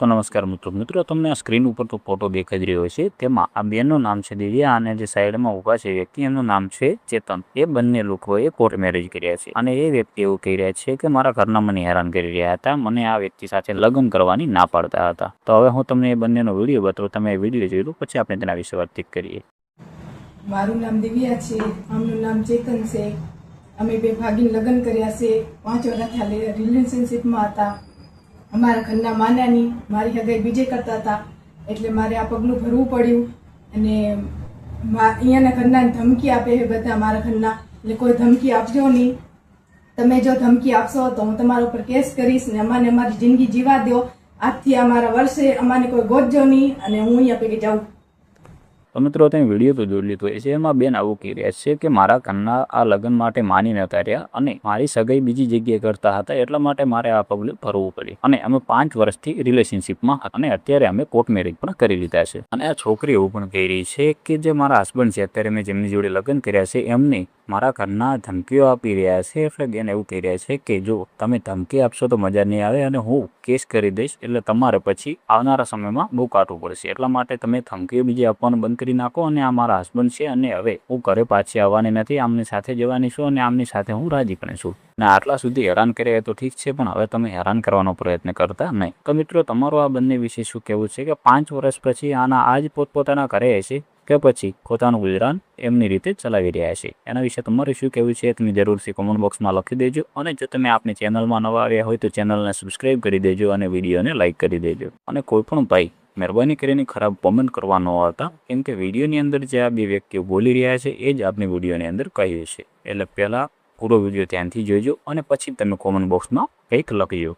तो नमस्कार मित्रों તમને આ સ્ક્રીન ઉપર તો ફોટો દેખાઈ જ રહ્યો છે। તેમાં આ બેનનું નામ છે દિવ્યા અને જે સાઈડમાં ઊભા છે વ્યક્તિ એનું નામ છે ચેતન। એ બંને લોકોએ કોર્ટ મેરેજ કર્યા છે અને એ વ્યક્તિ એવું કહી રહ્યા છે કે મારા ઘરના મને હેરાન કરી રહ્યા હતા, મને આ વ્યક્તિ સાથે લગ્ન કરવાની ના પાડતા હતા। તો હવે હું તમને એ બંનેનો વિડીયો બતાવું, તમે એ વિડીયો જોઈ લો પછી આપણે તેના વિશે વાતચીત કરીએ। મારું નામ દિવ્યા છે, આમનું નામ ચેતન છે। અમે બે ભાગીને લગ્ન કર્યા છે। 5 વર્ષ થયા રિલેશનશિપમાં હતા। અમારા ઘરના માન્યાની મારી હગાઈ બીજે કરતા હતા એટલે મારે આ પગલું ભરવું પડ્યું અને અહીંયાના ઘરના ધમકી આપે છે બધા મારા ઘરના, એટલે કોઈ ધમકી આપજો નહીં। તમે જો ધમકી આપશો તો હું તમારા ઉપર કેસ કરીશ ને અમારે અમારી જિંદગી જીવા દો। આજથી અમારા વર્ષે અમારે કોઈ ગોતજો નહીં અને હું અહીંયા પેલી જાઉં। તો મિત્રો તમે વિડીયો તો જોઈ લીધો છે। એમાં બેન આવું કહી રહ્યા છે કે મારા ઘરના આ લગ્ન માટે માની નતા રહ્યા અને મારી સગાઈ બીજી જગ્યાએ કરતા હતા એટલા માટે મારે આ પગલું ભરવું પડ્યું અને અમે 5 વર્ષથી રિલેશનશિપમાં અને અત્યારે અમે કોર્ટ મેરેજ પણ કરી લીધા છે। અને આ છોકરી એવું પણ કહી રહી છે કે જે મારા હસબન્ડ છે અત્યારે મેં જેમની જોડે લગ્ન કર્યા છે એમને મારા ઘરના ધમકીઓ આપી રહ્યા છે। એટલે બેન એવું કહી રહ્યા છે કે જો તમે ધમકી આપશો તો મજા નહીં આવે અને હું કેસ કરી દઈશ, એટલે તમારે પછી આવનારા સમયમાં બહુ કાઢવું પડશે, એટલા માટે તમે ધમકીઓ બીજી આપવાનું બંધ કરી નાખો। અને આ મારા હસબન્ડ છે અને હવે હું ઘરે પાછી આવવાની નથી, આમની સાથે જવાની છું અને આમની સાથે હું રાજી પણ છું ને આટલા સુધી હેરાન કર્યા તો ઠીક છે પણ હવે તમે હેરાન કરવાનો પ્રયત્ન કરતા નહીં। તો મિત્રો તમારું આ બંને વિશે શું કહેવું છે કે 5 વર્ષ પછી આના આજ પોતપોતાના ઘરે હશે કે પછી પોતાનું ગુજરાન એમની રીતે ચલાવી રહ્યા છે, એના વિશે તમારે શું કહેવું છે તમે જરૂરથી કોમેન્ટ બોક્સમાં લખી દેજો। અને જો તમે આપણી ચેનલમાં નવા આવ્યા હોય તો ચેનલને સબસ્ક્રાઈબ કરી દેજો અને વિડીયોને લાઇક કરી દેજો। અને કોઈ પણ ભાઈ મહેરબાની કરીને ખરાબ કોમેન્ટ કરવા ન આવતા, કેમ કે વિડીયોની અંદર જે આ બે વ્યક્તિઓ બોલી રહ્યા છે એ જ આપણી વિડીયોની અંદર કહ્યું છે, એટલે પહેલાં પૂરો વિડીયો ધ્યાનથી જોઈજો અને પછી તમે કોમેન્ટ બોક્સમાં કંઈક લખજો।